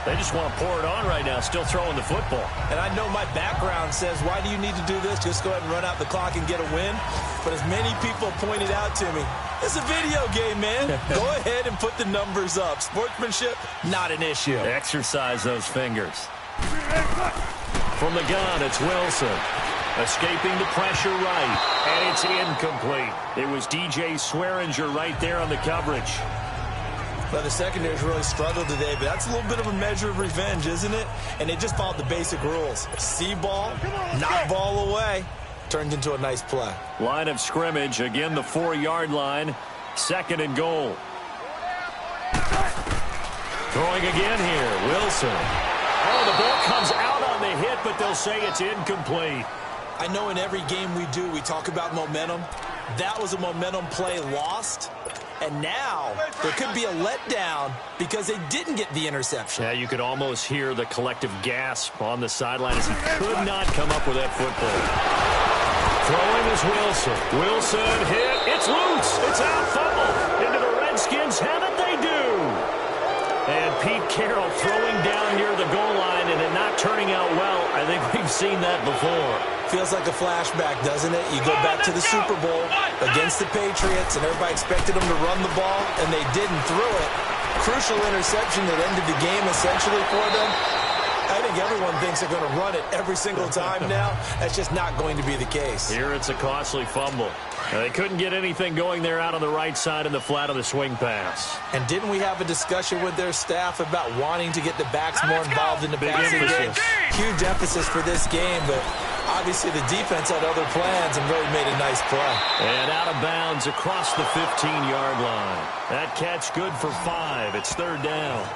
They just want to pour it on right now, still throwing the football. And I know my background says, why do you need to do this? Just go ahead and run out the clock and get a win. But as many people pointed out to me, it's a video game, man. Go ahead and put the numbers up. Sportsmanship, not an issue. Exercise those fingers. From the gun, it's Wilson. Escaping the pressure right. And it's incomplete. It was DJ Swearinger right there on the coverage. Well, the secondary's really struggled today, but that's a little bit of a measure of revenge, isn't it? And they just followed the basic rules. See ball, knock ball away. Turned into a nice play. Line of scrimmage, again the 4-yard line. 2nd and goal. Throwing again here, Wilson. Oh, the ball comes out on the hit, but they'll say it's incomplete. I know in every game we do, we talk about momentum. That was a momentum play lost. And now there could be a letdown because they didn't get the interception. Yeah, you could almost hear the collective gasp on the sideline as he could not come up with that football. Throwing is Wilson. Wilson hit. It's loose. It's out. Fumble. Into the Redskins. Have it they do. And Pete Carroll throwing down near the goal line, and it knocked turning out well. I think we've seen that before. Feels like a flashback, doesn't it? You go back to the Super Bowl against the Patriots, and everybody expected them to run the ball, and they didn't throw it. Crucial interception that ended the game essentially for them. I think everyone thinks they're going to run it every single time now. That's just not going to be the case. Here it's a costly fumble. They couldn't get anything going there out on the right side in the flat of the swing pass. And didn't we have a discussion with their staff about wanting to get the backs more involved in the passing game? Huge emphasis for this game, but obviously the defense had other plans and really made a nice play. And out of bounds across the 15-yard line. That catch good for 5. It's third down.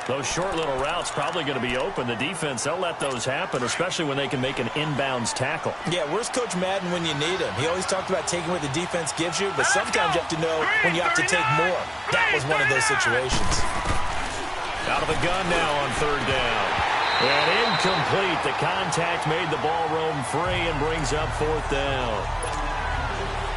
Those short little routes probably going to be open. The defense, they'll let those happen, especially when they can make an inbounds tackle. Yeah, where's Coach Madden when you need him? He always talked about taking what the defense gives you, but sometimes you have to know when you have to take more. That was one of those situations. Out of the gun now on third down. And incomplete. The contact made the ball roam free and brings up fourth down.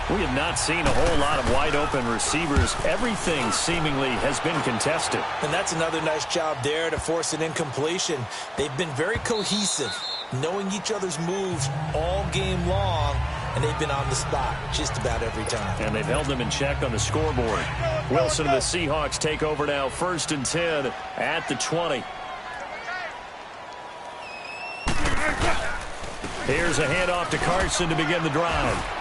We have not seen a whole lot of wide-open receivers. Everything seemingly has been contested. And that's another nice job there to force an incompletion. They've been very cohesive, knowing each other's moves all game long, and they've been on the spot just about every time. And they've held them in check on the scoreboard. Wilson and the Seahawks take over now, 1st and 10 at the 20. Here's a handoff to Carson to begin the drive.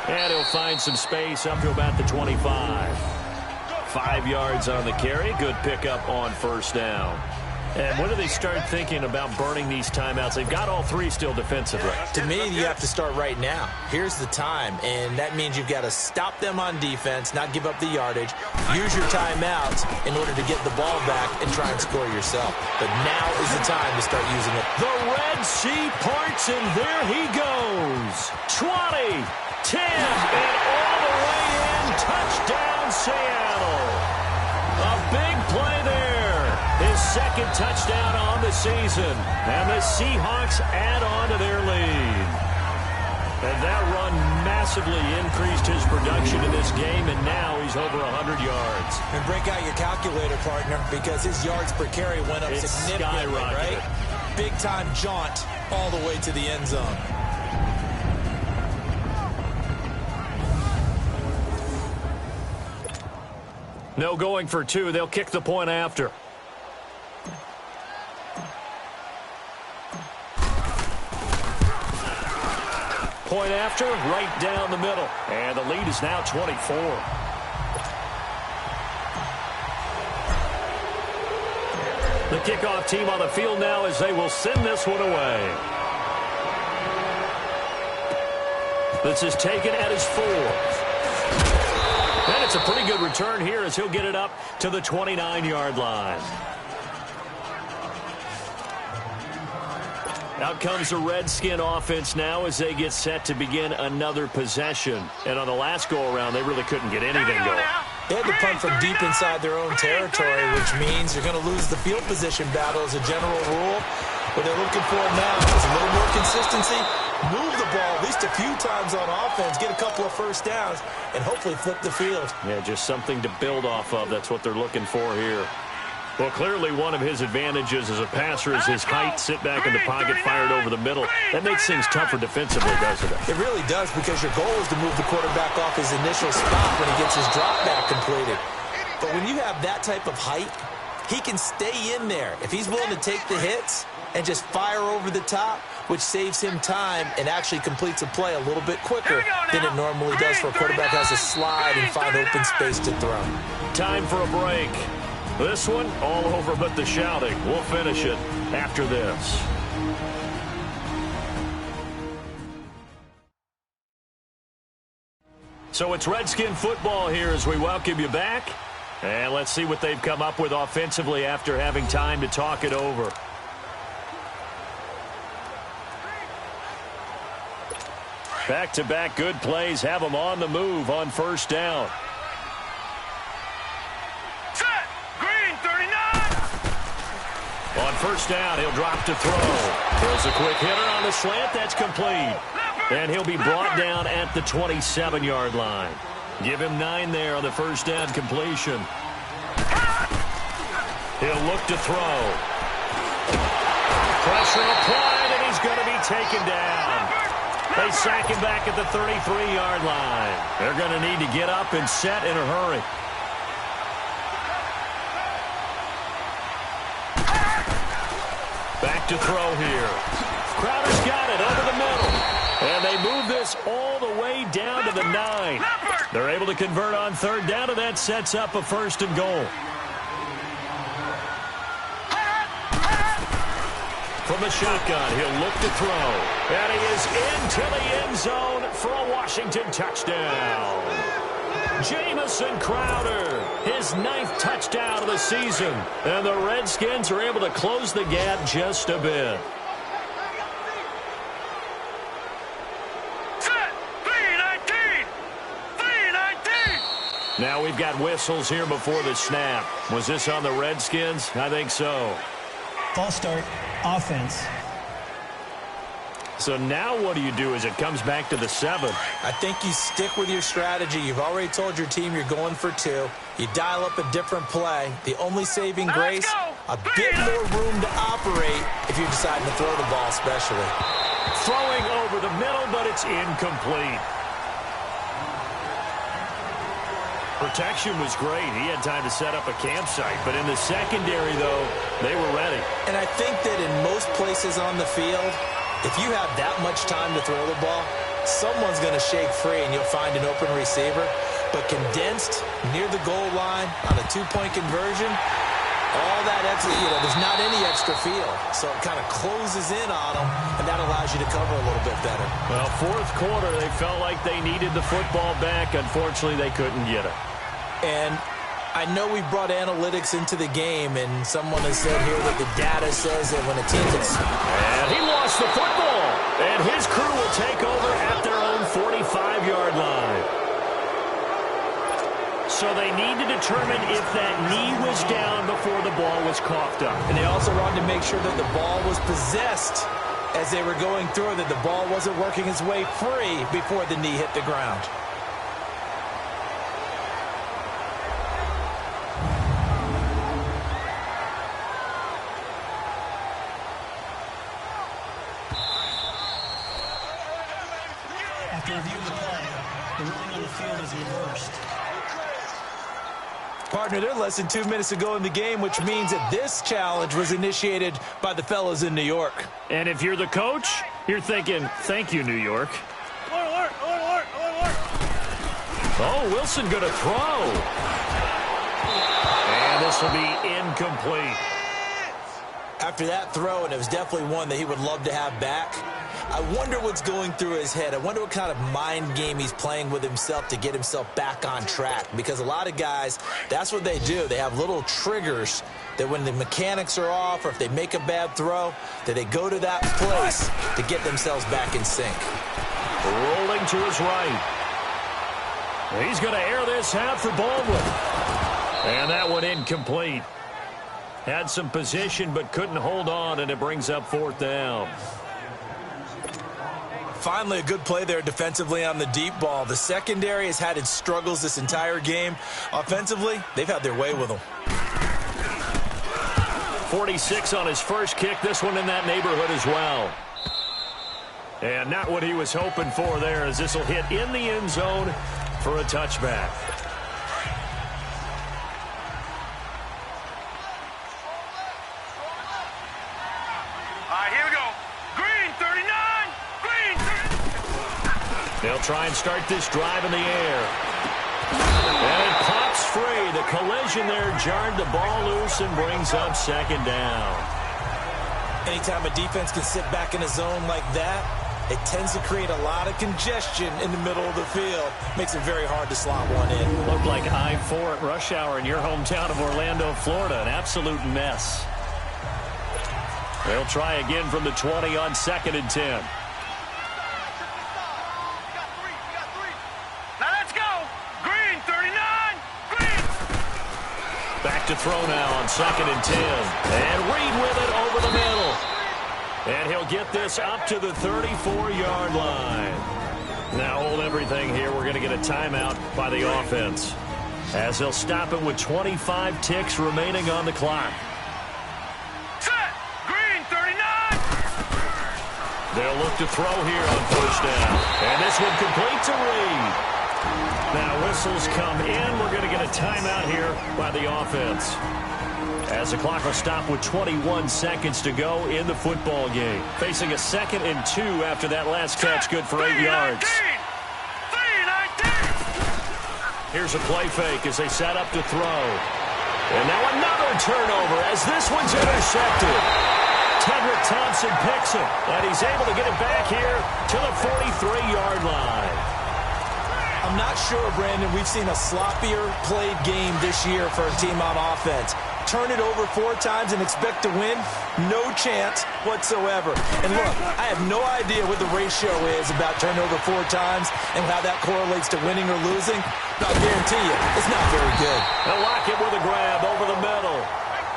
And he'll find some space up to about the 25. 5 yards on the carry. Good pickup on first down. And when do they start thinking about burning these timeouts? They've got all 3 still defensively. To me, you have to start right now. Here's the time, and that means you've got to stop them on defense, not give up the yardage, use your timeouts in order to get the ball back and try and score yourself. But now is the time to start using it. The Red Sea parts, and there he goes. 20, 10, and all the way in. Touchdown, Seattle. A big play there. His second touchdown on the season. And the Seahawks add on to their lead. And that run massively increased his production in this game, and now he's over 100 yards. And break out your calculator, partner, because his yards per carry went up significantly, right? Big-time jaunt all the way to the end zone. No going for 2. They'll kick the point after. Point after, right down the middle. And the lead is now 24. The kickoff team on the field now as they will send this one away. This is taken at his 4th. And it's a pretty good return here as he'll get it up to the 29-yard line. Out comes the Redskin offense now as they get set to begin another possession. And on the last go-around, they really couldn't get anything going. They had to punt from deep inside their own territory, which means you're going to lose the field position battle as a general rule. What they're looking for now is a little more consistency, move the ball at least a few times on offense, get a couple of first downs, and hopefully flip the field. Yeah, just something to build off of. That's what they're looking for here. Well, clearly one of his advantages as a passer is his height, sit back in the pocket, fired over the middle. That makes things tougher defensively, doesn't it? It really does, because your goal is to move the quarterback off his initial spot when he gets his drop back completed. But when you have that type of height, he can stay in there. If he's willing to take the hits and just fire over the top, which saves him time and actually completes a play a little bit quicker than it normally does for a quarterback has to slide and find open space to throw. Time for a break. This one, all over but the shouting. We'll finish it after this. So it's Redskin football here as we welcome you back. And let's see what they've come up with offensively after having time to talk it over. Back-to-back good plays have them on the move on first down. Set. Green, 39. On first down, he'll drop to throw. Throws a quick hitter on the slant. That's complete. And he'll be brought down at the 27-yard line. Give him 9 there on the first down completion. He'll look to throw. Pressure applied, and he's going to be taken down. They sack him back at the 33-yard line. They're going to need to get up and set in a hurry. Back to throw here. Crowder's got it over the middle. And they move this all the way down to the 9. They're able to convert on third down, and that sets up a 1st and goal. From the shotgun, he'll look to throw. And he is into the end zone for a Washington touchdown. Jamison Crowder, his 9th touchdown of the season. And the Redskins are able to close the gap just a bit. Now we've got whistles here before the snap. Was this on the Redskins? I think so. False start, offense. So now what do you do as it comes back to the 7? I think you stick with your strategy. You've already told your team you're going for 2. You dial up a different play. The only saving grace, a bit more room to operate if you're deciding to throw the ball especially. Throwing over the middle, but it's incomplete. Protection was great. He had time to set up a campsite. But in the secondary, though, they were ready. And I think that in most places on the field, if you have that much time to throw the ball, someone's going to shake free and you'll find an open receiver. But condensed near the goal line on a 2-point conversion, all that extra, there's not any extra field. So it kind of closes in on them, and that allows you to cover a little bit better. Well, 4th quarter, they felt like they needed the football back. Unfortunately, they couldn't get it. And I know we brought analytics into the game, and someone has said here that the data says that when a team gets... And he lost the football. And his crew will take over at their own 45-yard line. So they need to determine if that knee was down before the ball was coughed up. And they also wanted to make sure that the ball was possessed as they were going through, that the ball wasn't working its way free before the knee hit the ground. After reviewing the play, the ruling on the field is reversed. Partner, they're less than 2 minutes to go in the game, which means that this challenge was initiated by the fellas in New York. And if you're the coach, you're thinking, thank you, New York. Oh, Wilson going to throw. And this will be incomplete. After that throw, and it was definitely one that he would love to have back, I wonder what's going through his head. I wonder what kind of mind game he's playing with himself to get himself back on track. Because a lot of guys, that's what they do. They have little triggers that when the mechanics are off or if they make a bad throw, that they go to that place to get themselves back in sync. Rolling to his right. He's going to air this out for Baldwin. And that one incomplete. Had some position but couldn't hold on, and it brings up 4th down. Finally, a good play there defensively on the deep ball. The secondary has had its struggles this entire game. Offensively, they've had their way with them. 46 on his first kick. This one in that neighborhood as well. And not what he was hoping for there, as this will hit in the end zone for a touchback. Here we go. Green 39. Green 39. They'll try and start this drive in the air. And it pops free. The collision there jarred the ball loose and brings up 2nd down. Anytime a defense can sit back in a zone like that, it tends to create a lot of congestion in the middle of the field. Makes it very hard to slot one in. Looked like I-4 at rush hour in your hometown of Orlando, Florida. An absolute mess. They'll try again from the 20 on 2nd and 10. Now let's go. Green 39. Green. Back to throw now on 2nd and 10. And Reed with it over the middle. And he'll get this up to the 34-yard line. Now hold everything here. We're going to get a timeout by the offense, as they'll stop it with 25 ticks remaining on the clock. They'll look to throw here on first down. And this one complete to Reed. Now whistles come in. We're going to get a timeout here by the offense, as the clock will stop with 21 seconds to go in the football game. Facing a 2nd and 2 after that last catch, good for 8 yards. Here's a play fake as they set up to throw. And now another turnover as this one's intercepted. Tedrick Thompson picks it, and he's able to get it back here to the 43-yard line. I'm not sure, Brandon, we've seen a sloppier played game this year for a team on offense. Turn it over 4 times and expect to win? No chance whatsoever. And look, I have no idea what the ratio is about turnover 4 times and how that correlates to winning or losing. But I guarantee you, it's not very good. They'll lock it with a grab over the middle.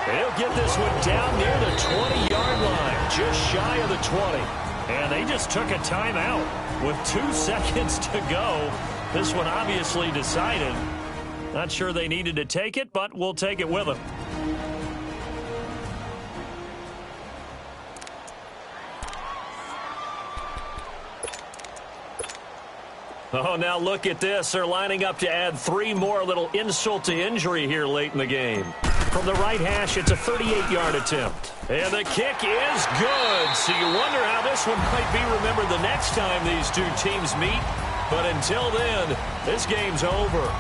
And he'll get this one down near the 20-yard line, just shy of the 20. And they just took a timeout with 2 seconds to go. This one obviously decided. Not sure they needed to take it, but we'll take it with them. Oh, now look at this. They're lining up to add 3 more, little insult to injury here late in the game. From the right hash, it's a 38-yard attempt. And the kick is good. So you wonder how this one might be remembered the next time these two teams meet. But until then, this game's over.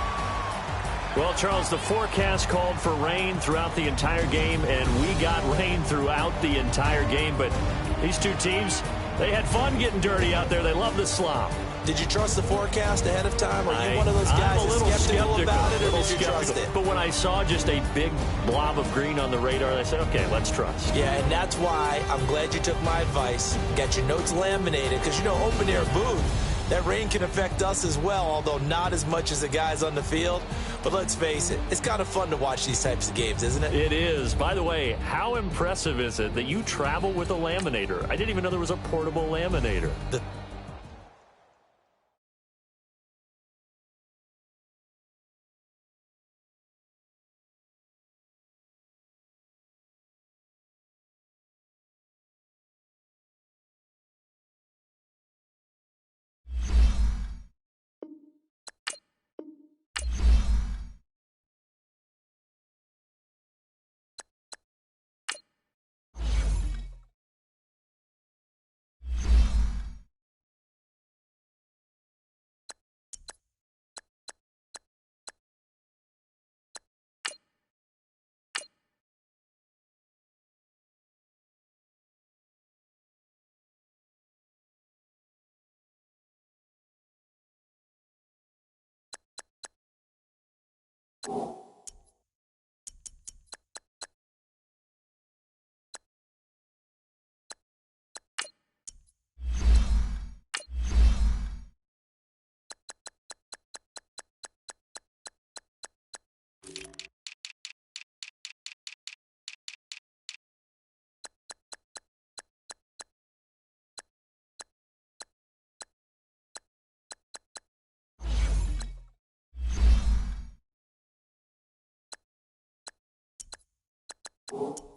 Well, Charles, the forecast called for rain throughout the entire game, and we got rain throughout the entire game. But these two teams, they had fun getting dirty out there. They love the slop. Did you trust the forecast ahead of time? Are you one of those guys that's skeptical about it, or did you trust it? But when I saw just a big blob of green on the radar, I said, okay, let's trust. Yeah, and that's why I'm glad you took my advice. Got your notes laminated, because, you know, open-air booth, that rain can affect us as well, although not as much as the guys on the field. But let's face it, it's kind of fun to watch these types of games, isn't it? It is. By the way, how impressive is it that you travel with a laminator? I didn't even know there was a portable laminator. You